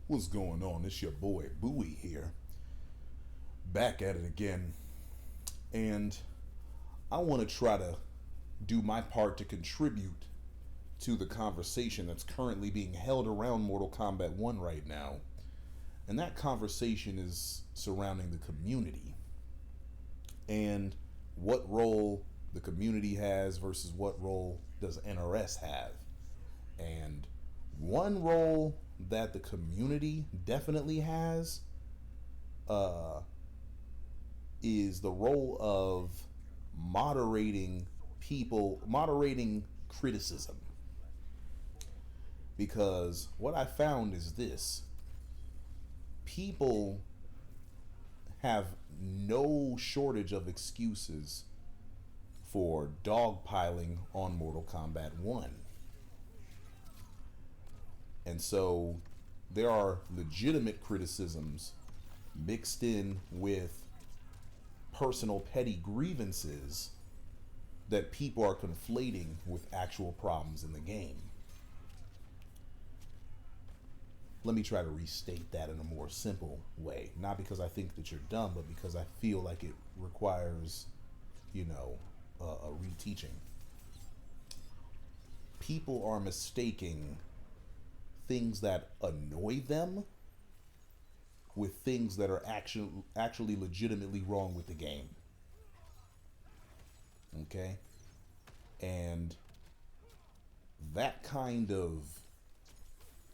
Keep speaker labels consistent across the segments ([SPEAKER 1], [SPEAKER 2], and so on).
[SPEAKER 1] What's going on? It's your boy Bowie here, back at it again, and I want to try to do my part to contribute to the conversation that's currently being held around Mortal Kombat 1 right now. And that conversation is surrounding the community and what role the community has versus what role does NRS have. And one role that the community definitely has is the role of moderating criticism. Because what I found is this: people have no shortage of excuses for dogpiling on Mortal Kombat 1. And so there are legitimate criticisms mixed in with personal petty grievances that people are conflating with actual problems in the game. Let me try to restate that in a more simple way. Not because I think that you're dumb, but because I feel like it requires, a reteaching. People are mistaking things that annoy them with things that are actually legitimately wrong with the game. Okay? And that kind of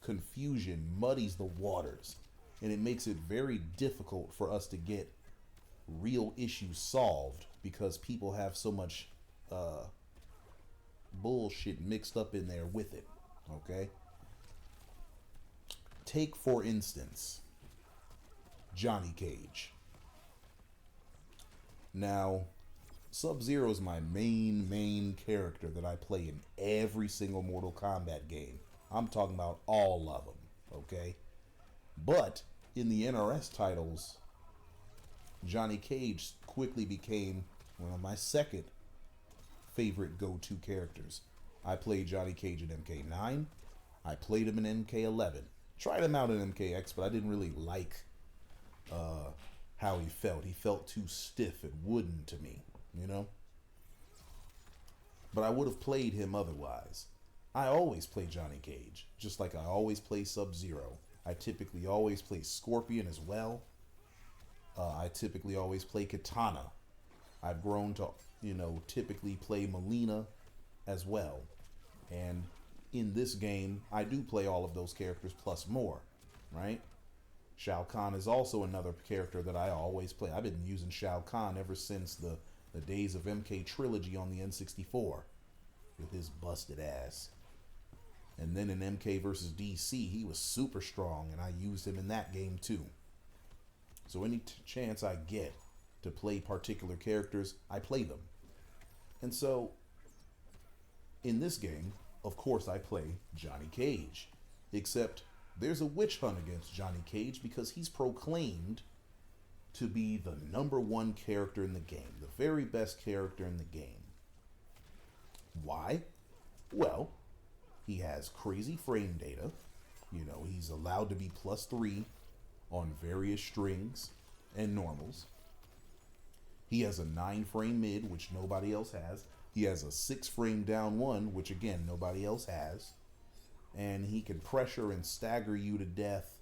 [SPEAKER 1] confusion muddies the waters, and it makes it very difficult for us to get real issues solved because people have so much bullshit mixed up in there with it. Okay? Take, for instance, Johnny Cage. Now, Sub-Zero is my main character that I play in every single Mortal Kombat game. I'm talking about all of them, okay? But in the NRS titles, Johnny Cage quickly became one of my second favorite go-to characters. I played Johnny Cage in MK9. I played him in MK11. Tried him out in MKX, but I didn't really like how he felt. He felt too stiff and wooden to me, But I would have played him otherwise. I always play Johnny Cage, just like I always play Sub-Zero. I typically always play Scorpion as well. I typically always play Katana. I've grown to, typically play Melina as well. And in this game, I do play all of those characters plus more, right? Shao Kahn is also another character that I always play. I've been using Shao Kahn ever since the days of MK Trilogy on the N64 with his busted ass. And then in MK vs. DC, he was super strong, and I used him in that game too. So any chance I get to play particular characters, I play them. And so in this game, of course, I play Johnny Cage. Except there's a witch hunt against Johnny Cage because he's proclaimed to be the number one character in the game, the very best character in the game. Why? Well, he has crazy frame data. He's allowed to be +3 on various strings and normals. He has a 9-frame mid, which nobody else has. He has a 6-frame down 1, which again, nobody else has. And he can pressure and stagger you to death.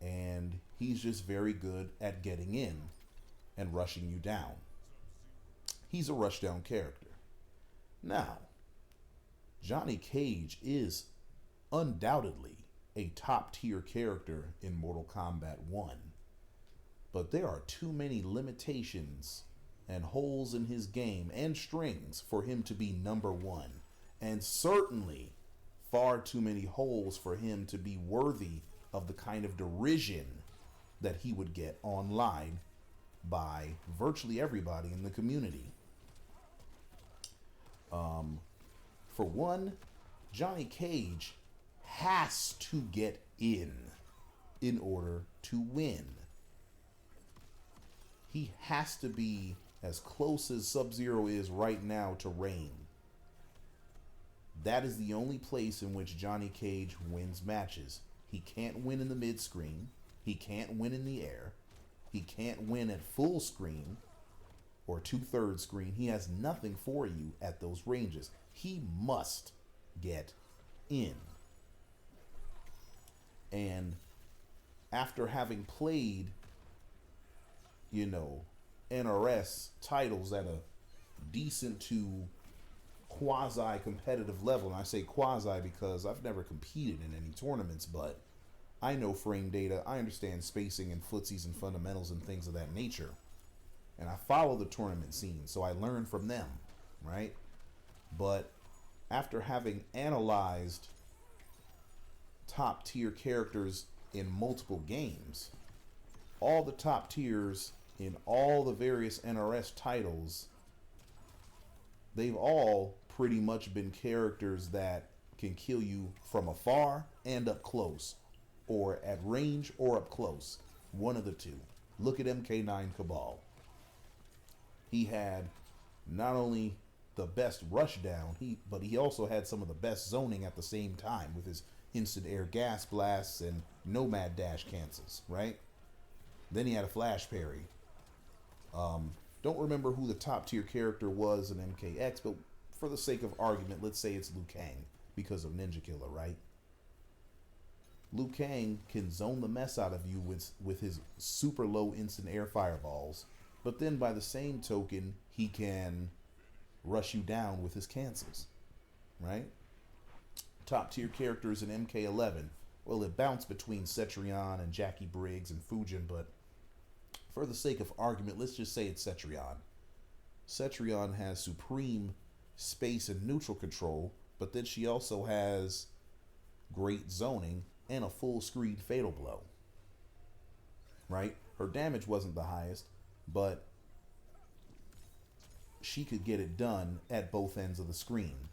[SPEAKER 1] And he's just very good at getting in and rushing you down. He's a rushdown character. Now, Johnny Cage is undoubtedly a top-tier character in Mortal Kombat 1. But there are too many limitations and holes in his game and strings for him to be number one. And certainly far too many holes for him to be worthy of the kind of derision that he would get online by virtually everybody in the community. For one, Johnny Cage has to get in order to win. He has to be as close as Sub-Zero is right now to Rain. That is the only place in which Johnny Cage wins matches. He can't win in the mid screen. He can't win in the air. He can't win at full screen or 2/3 screen. He has nothing for you at those ranges. He must get in. And after having played, NRS titles at a decent to quasi competitive level, and I say quasi because I've never competed in any tournaments, but I know frame data, I understand spacing and footsies and fundamentals and things of that nature. And I follow the tournament scene, so I learn from them, right? But after having analyzed top tier characters in multiple games, all the top tiers in all the various NRS titles, they've all pretty much been characters that can kill you from afar and up close, or at range or up close. One of the two. Look at MK9 Cabal. He had not only the best rush down, but he also had some of the best zoning at the same time with his instant air gas blasts and nomad dash cancels, right? Then he had a flash parry. Don't remember who the top tier character was in MKX, but for the sake of argument, let's say it's Liu Kang because of Ninja Killer, right? Liu Kang can zone the mess out of you with his super low instant air fireballs, but then by the same token, he can rush you down with his cancels, right? Top tier characters in MK11, well, it bounced between Cetrion and Jackie Briggs and Fujin, but for the sake of argument, let's just say it's Cetrion. Cetrion has supreme space and neutral control, but then she also has great zoning and a full screen fatal blow, right? Her damage wasn't the highest, but she could get it done at both ends of the screen.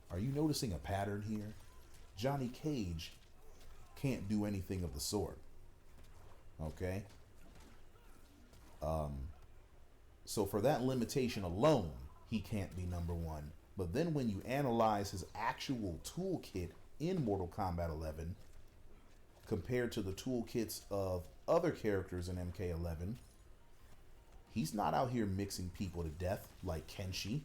[SPEAKER 1] Are you noticing a pattern here? Johnny Cage can't do anything of the sort. Okay? So for that limitation alone, he can't be number one. But then when you analyze his actual toolkit in Mortal Kombat 11 compared to the toolkits of other characters in MK11, he's not out here mixing people to death like Kenshi.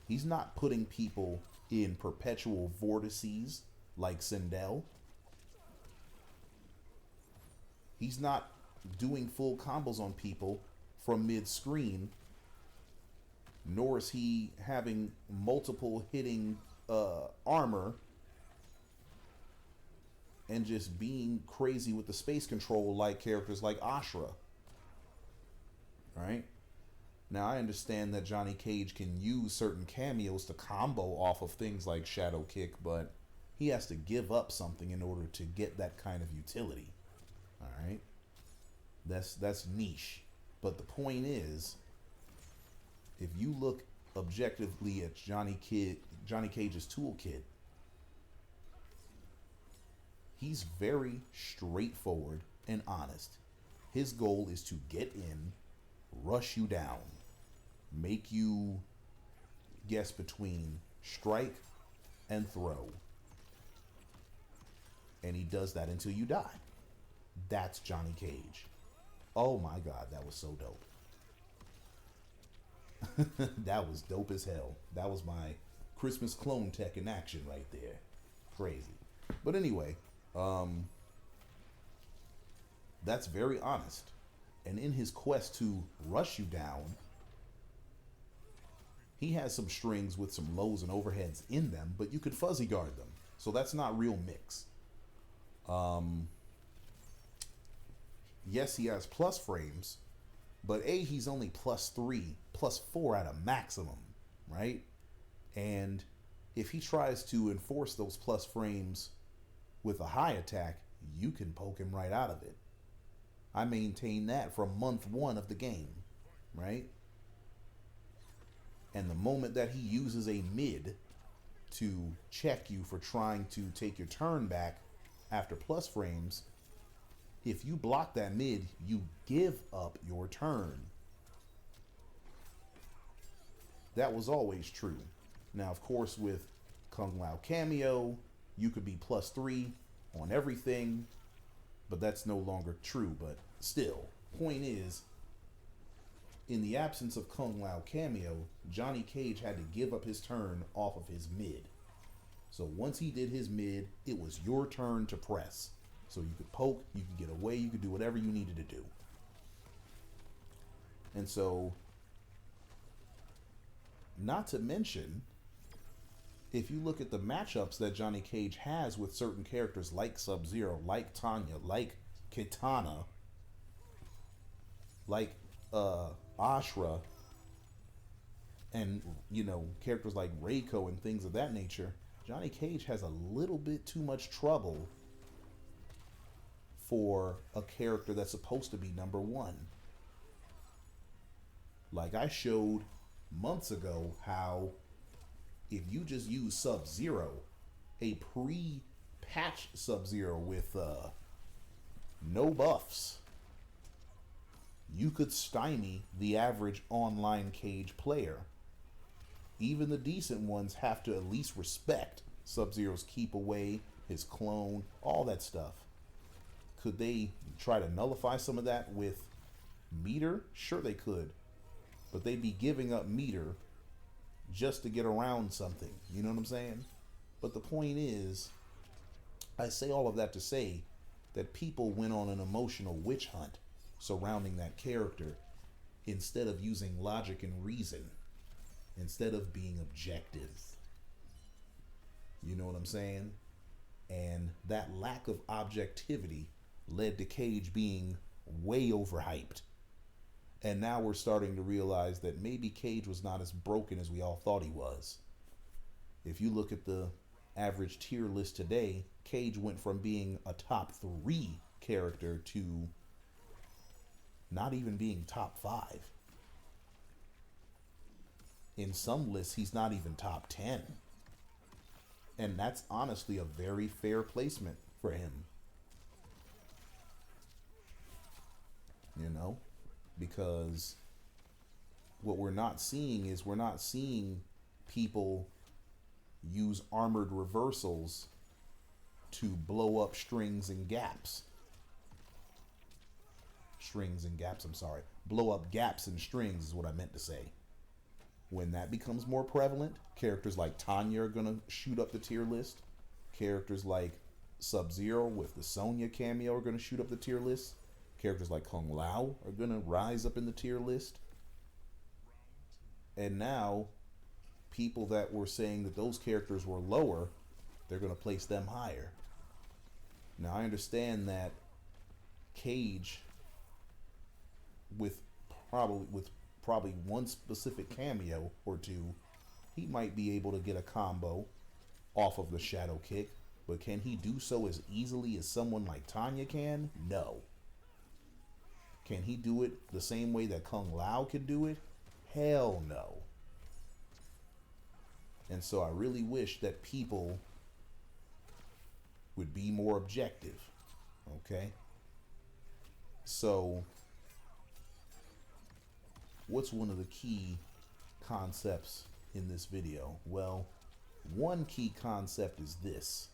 [SPEAKER 1] He's not putting people in perpetual vortices like Sindel. He's not doing full combos on people from mid-screen, nor is he having multiple hitting armor and just being crazy with the space control like characters like Ashra. Right? Now, I understand that Johnny Cage can use certain cameos to combo off of things like Shadow Kick, but he has to give up something in order to get that kind of utility. All right? That's niche. But the point is, if you look objectively at Johnny Cage's toolkit, he's very straightforward and honest. His goal is to get in, rush you down, make you guess between strike and throw. And he does that until you die. That's Johnny Cage. Oh my God, that was so dope. That was dope as hell. That was my Christmas clone tech in action right there. Crazy. But anyway, that's very honest. And in his quest to rush you down, he has some strings with some lows and overheads in them, but you could fuzzy guard them. So that's not real mix. Yes, he has plus frames, but he's only +3, +4 at a maximum, right? And if he tries to enforce those plus frames with a high attack, you can poke him right out of it. I maintain that from month 1 of the game, right? And the moment that he uses a mid to check you for trying to take your turn back after plus frames, if you block that mid, you give up your turn. That was always true. Now, of course, with Kung Lao Cameo, you could be +3 on everything, but that's no longer true. But still, point is, in the absence of Kung Lao cameo, Johnny Cage had to give up his turn off of his mid. So once he did his mid, it was your turn to press. So you could poke, you could get away, you could do whatever you needed to do. And so, not to mention, if you look at the matchups that Johnny Cage has with certain characters like Sub-Zero, like Tanya, like Kitana, like Ashra, and, you know, characters like Reiko and things of that nature, Johnny Cage has a little bit too much trouble for a character that's supposed to be number one. Like I showed months ago how if you just use Sub-Zero, a pre-patch Sub-Zero with no buffs, you could stymie the average online Cage player. Even the decent ones have to at least respect Sub-Zero's keep away, his clone, all that stuff. Could they try to nullify some of that with meter? Sure they could. But they'd be giving up meter just to get around something. You know what I'm saying? But the point is, I say all of that to say that people went on an emotional witch hunt surrounding that character instead of using logic and reason, instead of being objective. You know what I'm saying? And that lack of objectivity led to Cage being way overhyped. And now we're starting to realize that maybe Cage was not as broken as we all thought he was. If you look at the average tier list today, Cage went from being a top 3 character to not even being top 5. In some lists, he's not even top 10. And that's honestly a very fair placement for him. You know? Because what we're not seeing is we're not seeing people use armored reversals to blow up strings and gaps. Blow up gaps and strings is what I meant to say. When that becomes more prevalent, characters like Tanya are going to shoot up the tier list. Characters like Sub-Zero with the Sonya cameo are going to shoot up the tier list. Characters like Kung Lao are going to rise up in the tier list. And now, people that were saying that those characters were lower, they're going to place them higher. Now, I understand that Cage, with probably one specific cameo or two, he might be able to get a combo off of the shadow kick, but can he do so as easily as someone like Tanya can? No. Can he do it the same way that Kung Lao could do it? Hell no. And so I really wish that people would be more objective. Okay? So, what's one of the key concepts in this video? Well, one key concept is this.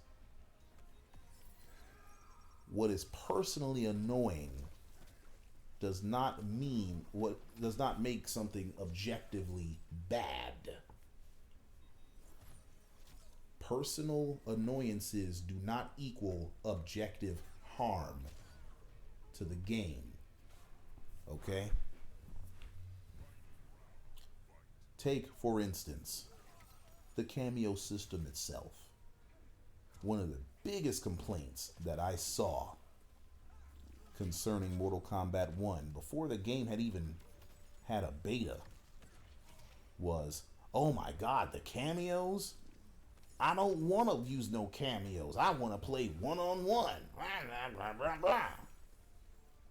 [SPEAKER 1] What is personally annoying does not make something objectively bad. Personal annoyances do not equal objective harm to the game. Okay? Take, for instance, the cameo system itself. One of the biggest complaints that I saw concerning Mortal Kombat 1, before the game had even had a beta, was, oh my god, the cameos? I don't want to use no cameos. I want to play one-on-one.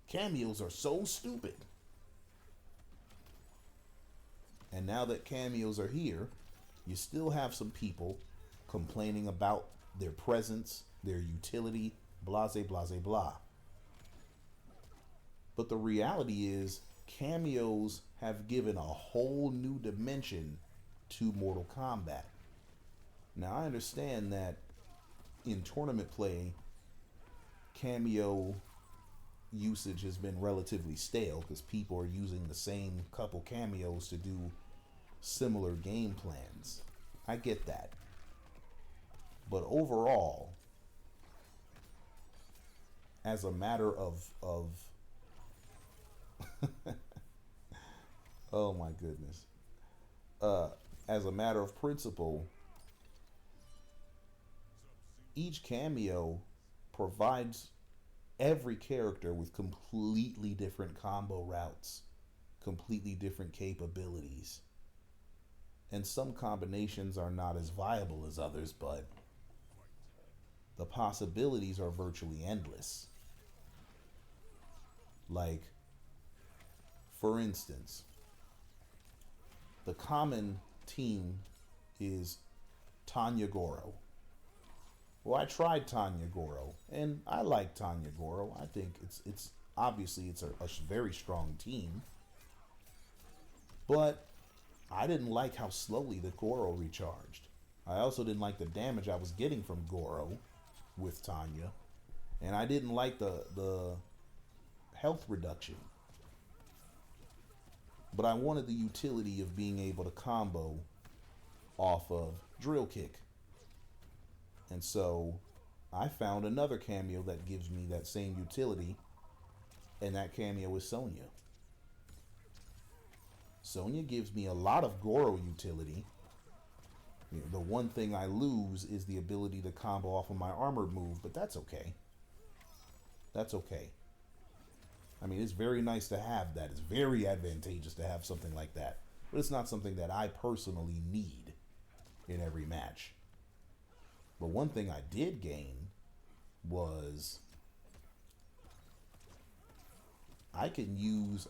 [SPEAKER 1] Cameos are so stupid. And now that cameos are here, you still have some people complaining about their presence, their utility, blase, blase, blah. But the reality is, cameos have given a whole new dimension to Mortal Kombat. Now, I understand that in tournament play, cameo usage has been relatively stale because people are using the same couple cameos to do similar game plans. I get that. But overall, as a matter of oh my goodness. As a matter of principle, each cameo provides every character with completely different combo routes, completely different capabilities. And some combinations are not as viable as others, but the possibilities are virtually endless. Like, for instance, the common team is Tanya Goro. Well, I tried Tanya Goro, and I like Tanya Goro. I think it's obviously it's a very strong team, but I didn't like how slowly the Goro recharged. I also didn't like the damage I was getting from Goro with Tanya, and I didn't like the health reduction. But I wanted the utility of being able to combo off of drill kick. And so I found another cameo that gives me that same utility, and that cameo is Sonya. Sonya gives me a lot of Goro utility. You know, the one thing I lose is the ability to combo off of my armored move, but that's okay. That's okay. I mean, it's very nice to have that. It's very advantageous to have something like that. But it's not something that I personally need in every match. But one thing I did gain was I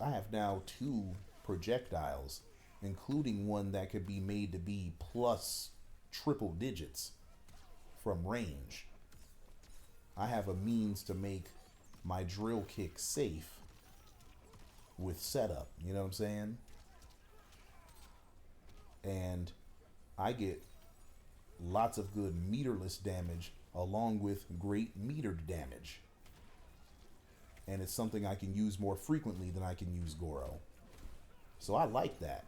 [SPEAKER 1] have now 2 projectiles, including one that could be made to be plus triple digits from range. I have a means to make my drill kick safe with setup, you know what I'm saying? And I get lots of good meterless damage along with great metered damage. And it's something I can use more frequently than I can use Goro. So I like that.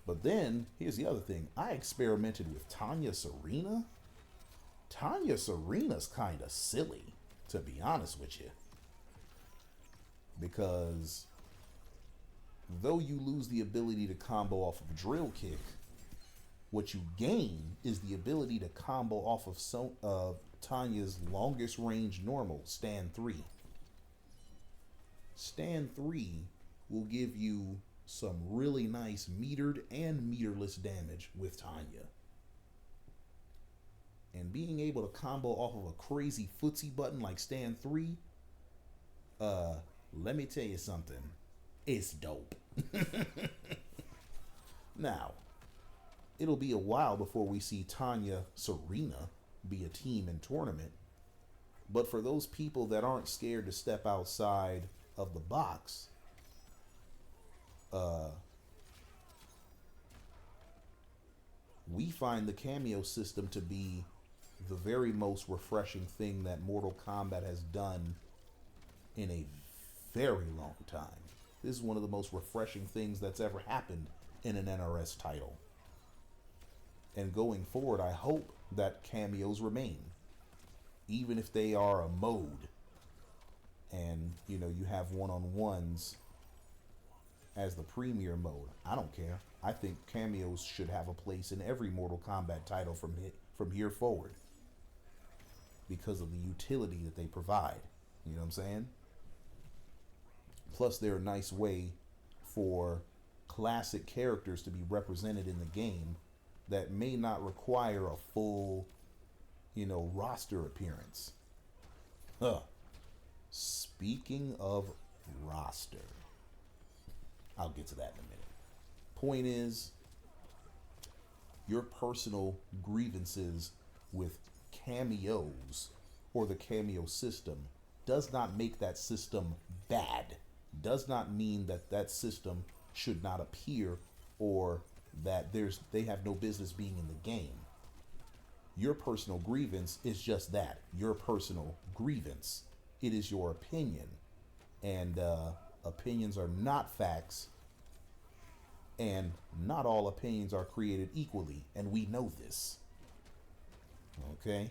[SPEAKER 1] But then, here's the other thing. I experimented with Tanya Serena. Tanya Serena's kind of silly, to be honest with you. Because though you lose the ability to combo off of drill kick, what you gain is the ability to combo off of Tanya's longest range normal, stand 3. Stand 3 will give you some really nice metered and meterless damage with Tanya. And being able to combo off of a crazy footsie button like stand 3, let me tell you something. It's dope. Now, it'll be a while before we see Tanya Serena be a team in tournament. But for those people that aren't scared to step outside of the box, we find the cameo system to be the very most refreshing thing that Mortal Kombat has done in a very long time. This is one of the most refreshing things that's ever happened in an NRS title. And going forward, I hope that cameos remain, even if they are a mode and you know you have one-on-ones as the premier mode. I don't care. I think cameos should have a place in every Mortal Kombat title from here forward because of the utility that they provide. You know what I'm saying? Plus, they're a nice way for classic characters to be represented in the game that may not require a full, roster appearance. Speaking of roster, I'll get to that in a minute. Point is, your personal grievances with cameos or the cameo system does not make that system bad. Does not mean that that system should not appear or that they have no business being in the game. Your personal grievance is just that, your personal grievance. It is your opinion. And opinions are not facts. And not all opinions are created equally. And we know this. Okay?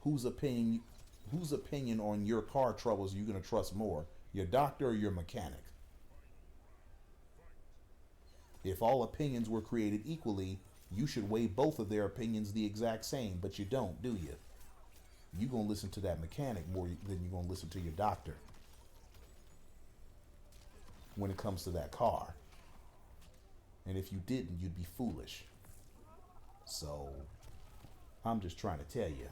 [SPEAKER 1] Whose opinion on your car troubles are you going to trust more? Your doctor or your mechanic? If all opinions were created equally, you should weigh both of their opinions the exact same, but you don't, do you? You're going to listen to that mechanic more than you're going to listen to your doctor when it comes to that car. And if you didn't, you'd be foolish. So, I'm just trying to tell you.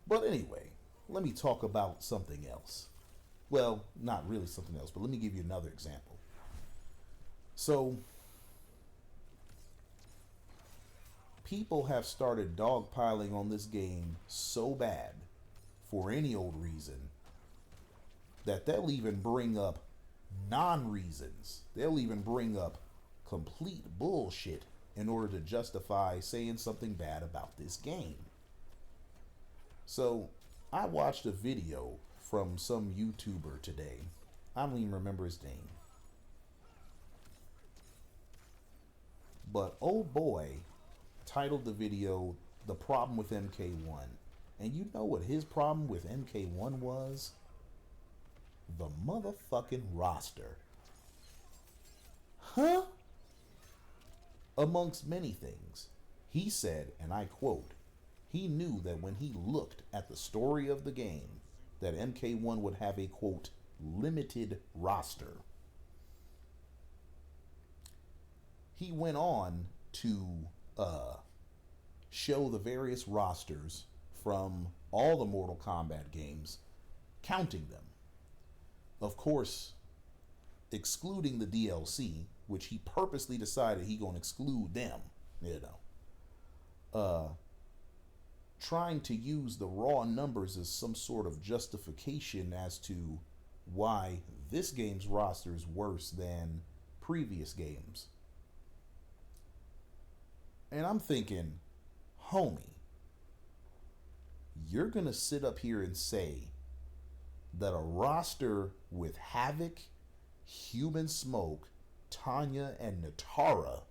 [SPEAKER 1] But anyway, let me talk about something else. Well, not really something else, but let me give you another example. So, people have started dogpiling on this game so bad for any old reason that they'll even bring up non-reasons. They'll even bring up complete bullshit in order to justify saying something bad about this game. So, I watched a video from some YouTuber today. I don't even remember his name. But oh boy, titled the video, "The Problem with MK1." And you know what his problem with MK1 was? The motherfucking roster. Huh? Amongst many things, he said, and I quote, he knew that when he looked at the story of the game, that MK1 would have a, quote, limited roster. He went on to show the various rosters from all the Mortal Kombat games, counting them. Of course, excluding the DLC, which he purposely decided he gonna exclude them, you know. Trying to use the raw numbers as some sort of justification as to why this game's roster is worse than previous games. And I'm thinking, homie, you're gonna sit up here and say that a roster with Havoc, Human Smoke, Tanya, and Natara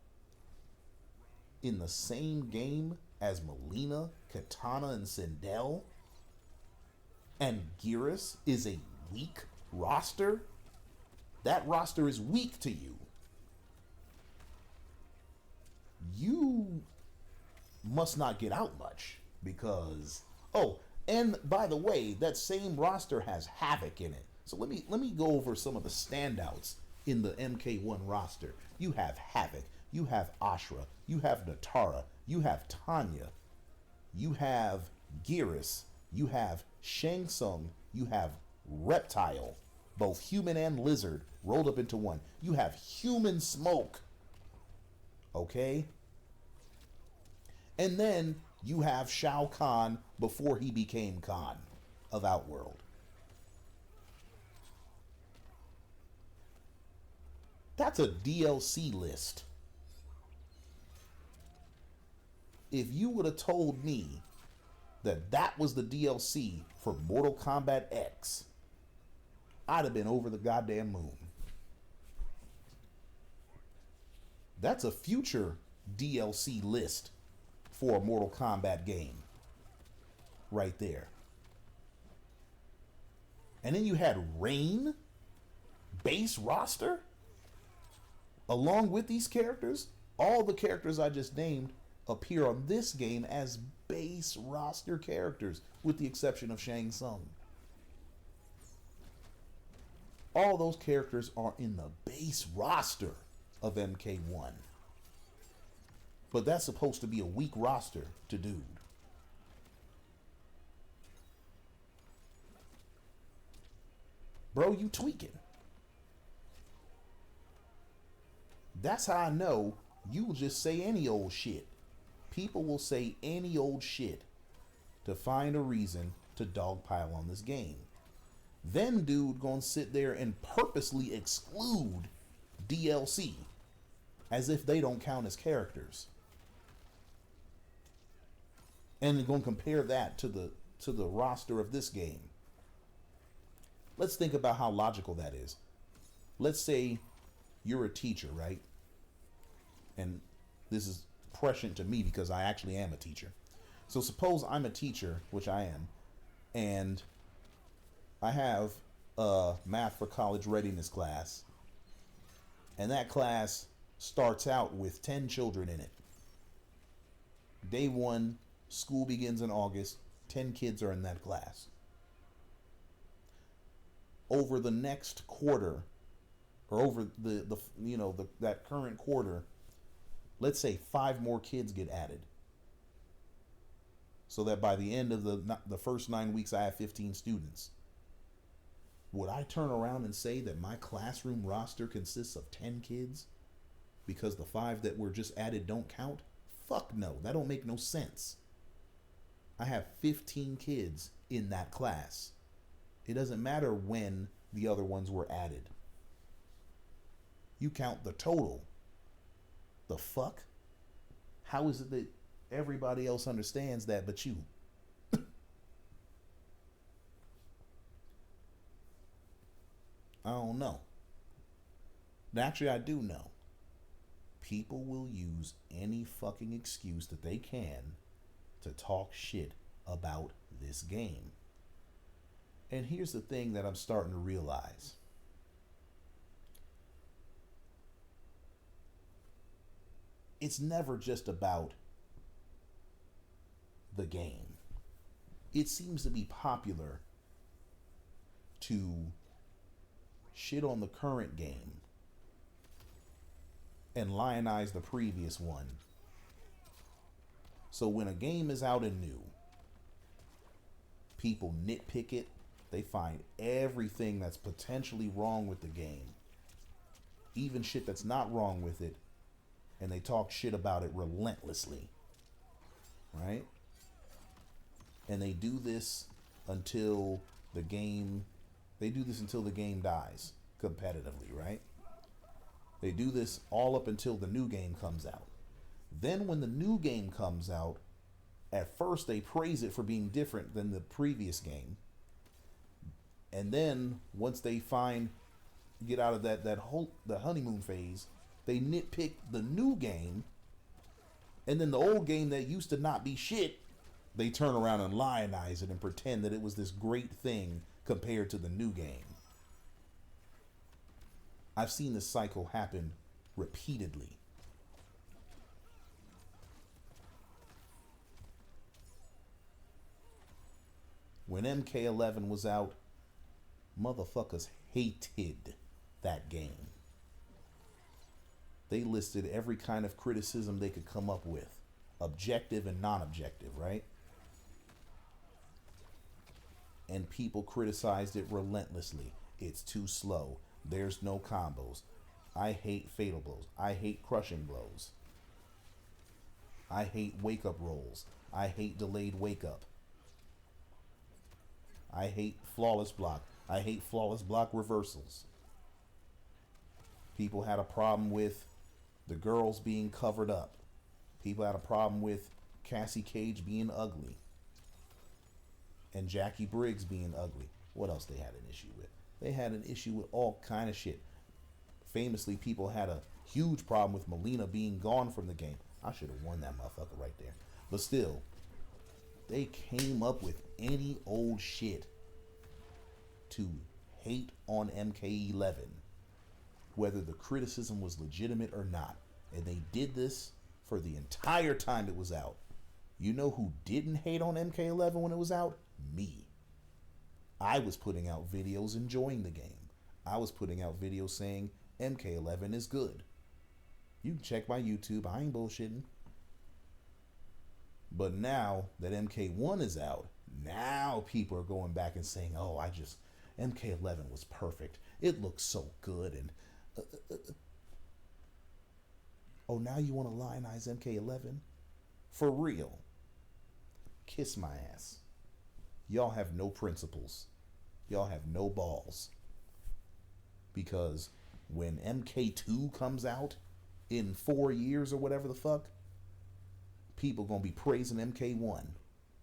[SPEAKER 1] in the same game as Melina, Katana, and Sindel, and Geras is a weak roster? That roster is weak to you. You must not get out much because, oh, and by the way, that same roster has Havoc in it. So let me go over some of the standouts in the MK1 roster. You have Havoc, you have Ashra, you have Natara, you have Tanya, you have Geras, you have Shang Tsung, you have Reptile, both human and lizard rolled up into one. You have Human Smoke. Okay? And then you have Shao Kahn before he became Khan of Outworld. That's a DLC list. If you would have told me that that was the DLC for Mortal Kombat X, I'd have been over the goddamn moon. That's a future DLC list for a Mortal Kombat game. Right there. And then you had Rain, base roster. Along with these characters, all the characters I just named appear on this game as base roster characters, with the exception of Shang Tsung. All those characters are in the base roster of MK1. But that's supposed to be a weak roster to dude. Bro, you tweaking. That's how I know you will just say any old shit. People will say any old shit to find a reason to dogpile on this game. Then dude gonna sit there and purposely exclude DLC as if they don't count as characters. And going to compare that to the roster of this game. Let's think about how logical that is. Let's say you're a teacher, right? And this is prescient to me because I actually am a teacher. So suppose I'm a teacher, which I am, and I have a math for college readiness class, and that class starts out with 10 children in it. Day one, school begins in August, 10 kids are in that class. Over the next quarter, or over that current quarter, let's say 5 more kids get added. So that by the end of the first 9 weeks, I have 15 students. Would I turn around and say that my classroom roster consists of 10 kids because the 5 that were just added don't count? Fuck no, that don't make no sense. I have 15 kids in that class. It doesn't matter when the other ones were added. You count the total. The fuck? How is it that everybody else understands that but you? I don't know. Actually, I do know. People will use any fucking excuse that they can to talk shit about this game. And here's the thing that I'm starting to realize. It's never just about the game. It seems to be popular to shit on the current game and lionize the previous one. So when a game is out and new, people nitpick it. They find everything that's potentially wrong with the game, even shit that's not wrong with it, and they talk shit about it relentlessly, right? And they do this until the game dies competitively, right? They do this all up until the new game comes out. Then when the new game comes out, at first they praise it for being different than the previous game. And then once they get out of the honeymoon phase, they nitpick the new game. And then the old game that used to not be shit, they turn around and lionize it and pretend that it was this great thing compared to the new game. I've seen this cycle happen repeatedly. When MK11 was out, motherfuckers hated that game. They listed every kind of criticism they could come up with, objective and non-objective, right? And people criticized it relentlessly. It's too slow. There's no combos. I hate fatal blows. I hate crushing blows. I hate wake-up rolls. I hate delayed wake-up. I hate flawless block. I hate flawless block reversals. People had a problem with the girls being covered up. People had a problem with Cassie Cage being ugly. And Jackie Briggs being ugly. What else they had an issue with? They had an issue with all kind of shit. Famously, people had a huge problem with Melina being gone from the game. I should have won that motherfucker right there. But still, they came up with any old shit to hate on MK11, whether the criticism was legitimate or not. And they did this for the entire time it was out. You know who didn't hate on MK11 when it was out? Me. I was putting out videos enjoying the game. I was putting out videos saying MK11 is good. You can check my YouTube. I ain't bullshitting. But now that MK1 is out, now people are going back and saying, oh, MK11 was perfect. It looks so good. And oh, now you want to lionize MK11? For real. Kiss my ass. Y'all have no principles. Y'all have no balls. Because when MK2 comes out in 4 years or whatever the fuck, people gonna be praising MK1.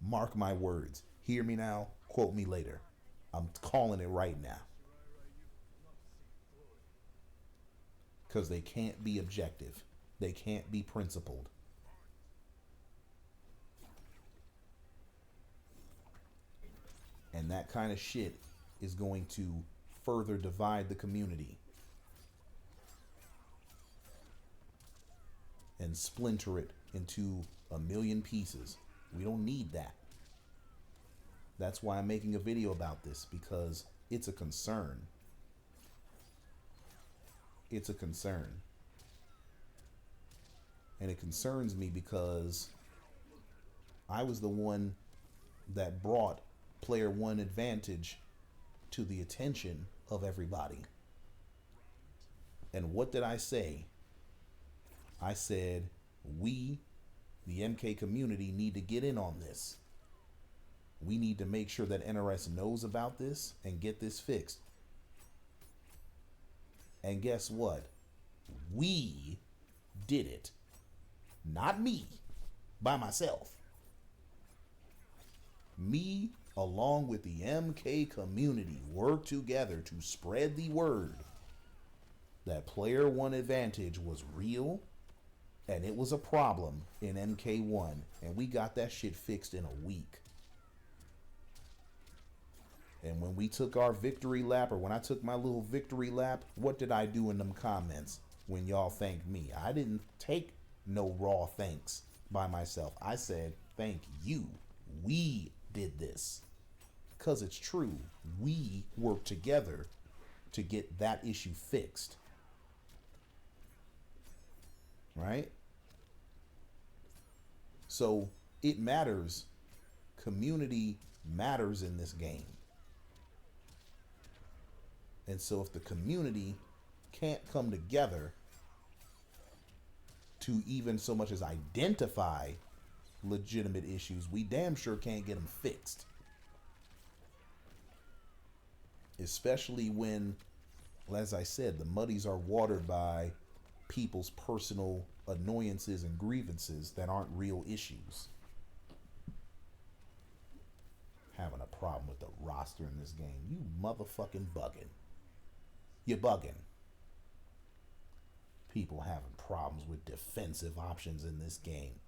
[SPEAKER 1] Mark my words. Hear me now, quote me later. I'm calling it right now. Because they can't be objective. They can't be principled. And that kind of shit is going to further divide the community and splinter it into a million pieces. We don't need that. That's why I'm making a video about this, because it's a concern. It's a concern. And it concerns me because I was the one that brought player one advantage to the attention of everybody. And what did I say? I said, we, the MK community, need to get in on this. We need to make sure that NRS knows about this and get this fixed. And guess what? We did it. Not me, by myself. Me, along with the MK community, worked together to spread the word that player one advantage was real and it was a problem in MK1, and we got that shit fixed in a week. And when we took our victory lap, or when I took my little victory lap, what did I do in them comments when y'all thanked me? I didn't take no raw thanks by myself. I said, thank you. We did this. Because it's true. We worked together to get that issue fixed. Right? So it matters. Community matters in this game. And so if the community can't come together to even so much as identify legitimate issues, we damn sure can't get them fixed. Especially when, as I said, the muddies are watered by people's personal annoyances and grievances that aren't real issues. Having a problem with the roster in this game. You motherfucking bugging. You're bugging. People having problems with defensive options in this game.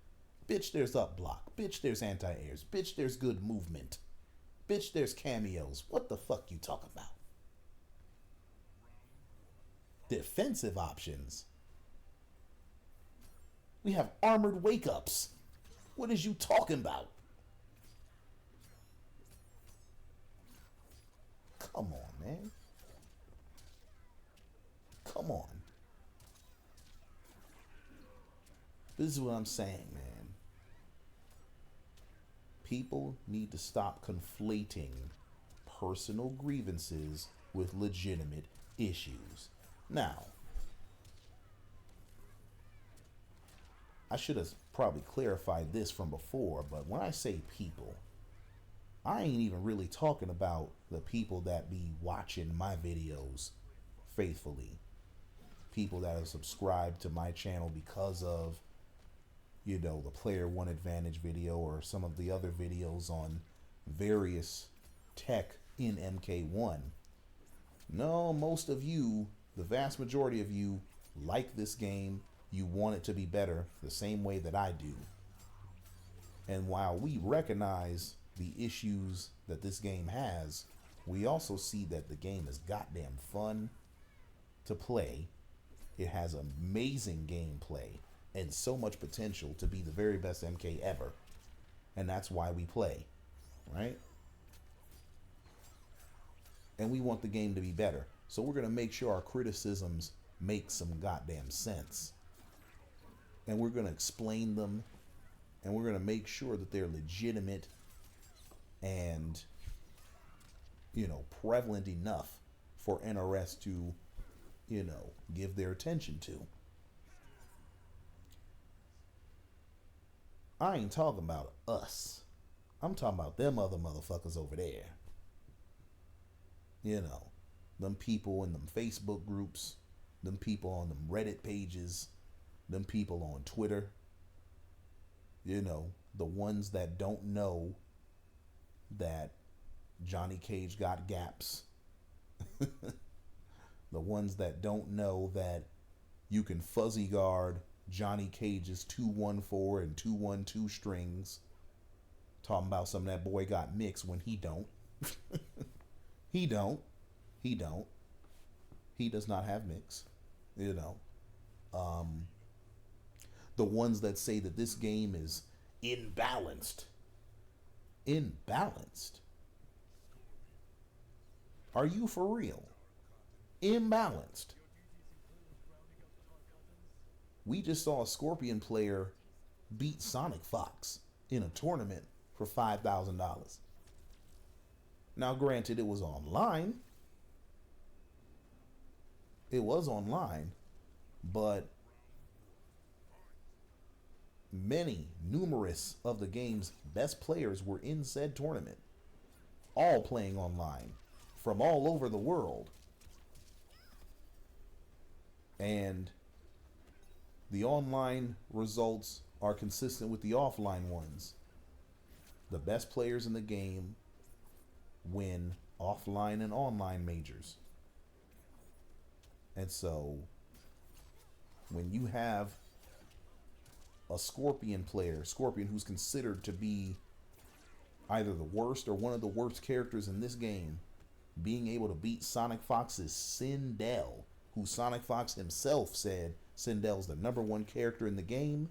[SPEAKER 1] Bitch, there's up block. Bitch, there's anti-airs. Bitch, there's good movement. Bitch, there's cameos. What the fuck you talking about? Defensive options. We have armored wake-ups. What is you talking about? Come on, man. Come on. This is what I'm saying, man. People need to stop conflating personal grievances with legitimate issues. Now, I should have probably clarified this from before, but when I say people, I ain't even really talking about the people that be watching my videos faithfully. People that have subscribed to my channel because of, you know, the player one advantage video or some of the other videos on various tech in MK1. No, most of you, the vast majority of you, like this game. You want it to be better the same way that I do. And while we recognize the issues that this game has, we also see that the game is goddamn fun to play. It has amazing gameplay and so much potential to be the very best MK ever. And that's why we play, right? And we want the game to be better. So we're going to make sure our criticisms make some goddamn sense. And we're going to explain them. And we're going to make sure that they're legitimate and, you know, prevalent enough for NRS to, you know, give their attention to. I ain't talking about us. I'm talking about them other motherfuckers over there. You know, them people in them Facebook groups, them people on them Reddit pages, them people on Twitter. You know, the ones that don't know that Johnny Cage got gaps. The ones that don't know that you can fuzzy guard Johnny Cage's 214 and 212 strings. Talking about some of that boy got mixed when he don't. He don't. He don't. He does not have mix. You know. The ones that say that this game is imbalanced. Imbalanced? Are you for real? Imbalanced. We just saw a Scorpion player beat Sonic Fox in a tournament for $5,000. Now, granted, it was online. It was online, but numerous of the game's best players were in said tournament, all playing online from all over the world. And the online results are consistent with the offline ones. The best players in the game win offline and online majors. And so, when you have a Scorpion player, Scorpion who's considered to be either the worst or one of the worst characters in this game, being able to beat Sonic Fox's Sindel, who Sonic Fox himself said Sindel's the #1 character in the game,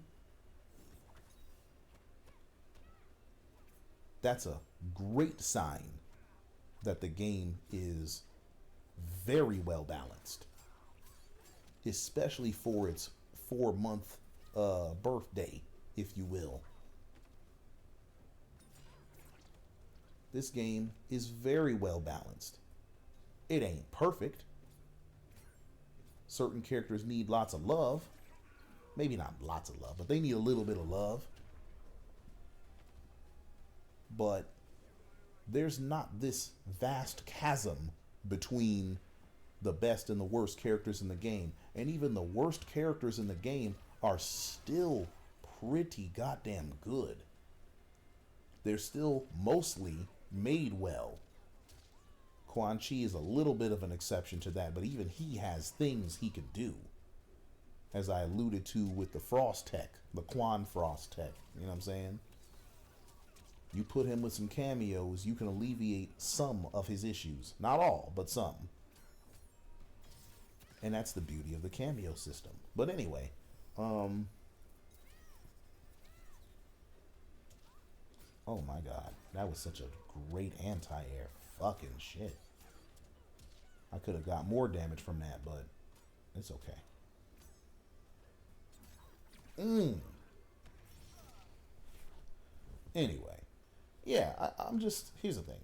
[SPEAKER 1] that's a great sign that the game is very well balanced, especially for its 4-month birthday, if you will. This game is very well balanced. It ain't perfect. Certain characters need lots of love. Maybe not lots of love, but they need a little bit of love. But there's not this vast chasm between the best and the worst characters in the game. And even the worst characters in the game are still pretty goddamn good. They're still mostly made well. Quan Chi is a little bit of an exception to that, but even he has things he can do. As I alluded to with the Frost Tech, the Quan Frost Tech, you know what I'm saying? You put him with some cameos, you can alleviate some of his issues. Not all, but some. And that's the beauty of the cameo system. But anyway, oh my god, that was such a great anti-air. Fucking shit. I could have got more damage from that, but it's okay. Anyway, yeah, I'm just, here's the thing.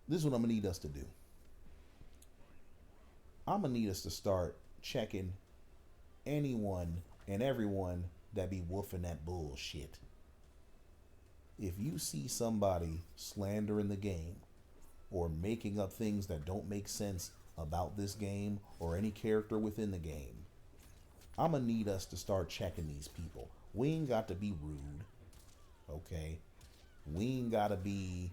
[SPEAKER 1] This is what I'm going to need us to do. I'm going to need us to start checking anyone and everyone that be woofing that bullshit. If you see somebody slandering the game or making up things that don't make sense about this game or any character within the game, I'm going to need us to start checking these people. We ain't got to be rude, okay? We ain't got to be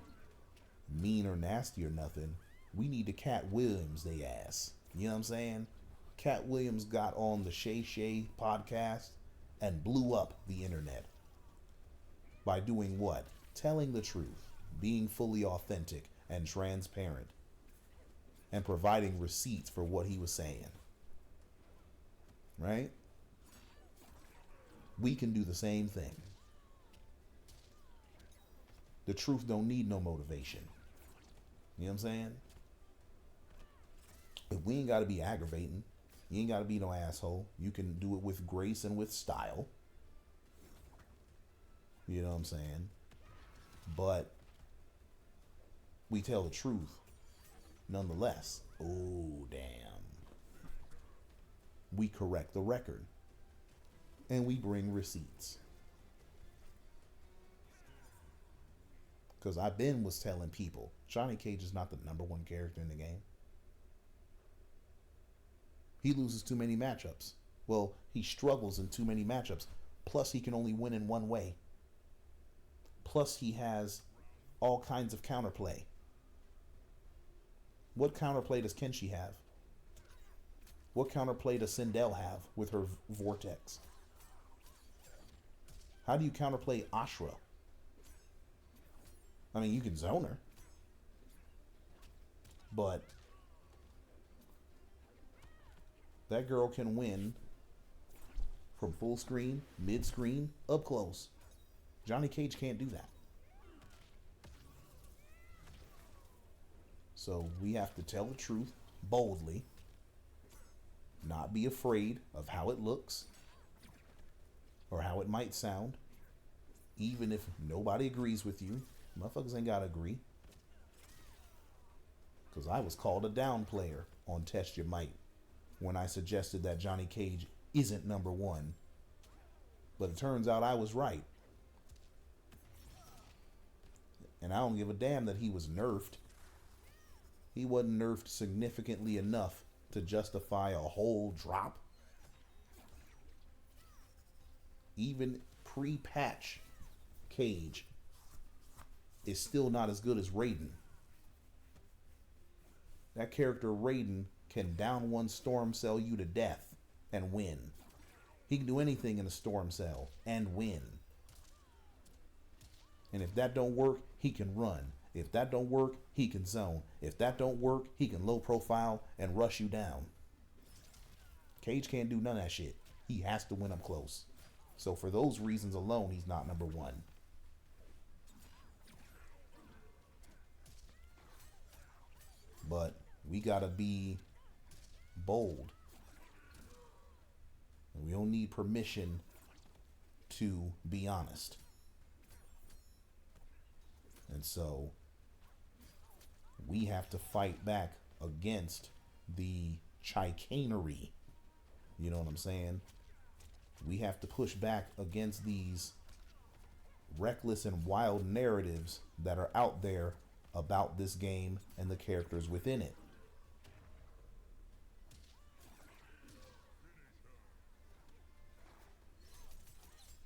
[SPEAKER 1] mean or nasty or nothing. We need to Cat Williams they ass. You know what I'm saying? Cat Williams got on the Shay Shay podcast and blew up the internet. By doing what? Telling the truth, being fully authentic and transparent, and providing receipts for what he was saying. Right? We can do the same thing. The truth don't need no motivation. You know what I'm saying? If we ain't got to be aggravating, you ain't got to be no asshole. You can do it with grace and with style. You know what I'm saying? But we tell the truth nonetheless. Oh, damn. We correct the record. And we bring receipts. Because I was telling people, Johnny Cage is not the #1 character in the game. He loses too many matchups. Well, he struggles in too many matchups. Plus, he can only win in one way. Plus, he has all kinds of counterplay. What counterplay does Kenshi have? What counterplay does Sindel have with her vortex? How do you counterplay Ashra? I mean, you can zone her, but that girl can win from full screen, mid screen, up close. Johnny Cage can't do that. So we have to tell the truth boldly, not be afraid of how it looks or how it might sound, even if nobody agrees with you. Motherfuckers ain't gotta agree. Because I was called a down player on Test Your Might when I suggested that Johnny Cage isn't number one. But it turns out I was right. And I don't give a damn that he was nerfed. He wasn't nerfed significantly enough to justify a whole drop. Even pre-patch Cage is still not as good as Raiden. That character Raiden can down one storm cell you to death and win. He can do anything in a storm cell and win. And if that don't work, he can run. If that don't work, he can zone. If that don't work, he can low profile and rush you down. Cage can't do none of that shit. He has to win up close. So for those reasons alone, he's not number one. But we gotta be bold. We don't need permission to be honest. And so we have to fight back against the chicanery. You know what I'm saying? We have to push back against these reckless and wild narratives that are out there about this game and the characters within it.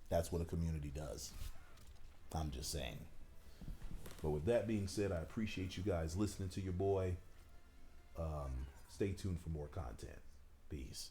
[SPEAKER 1] That's what a community does. I'm just saying. But with that being said, I appreciate you guys listening to your boy. Stay tuned for more content. Peace.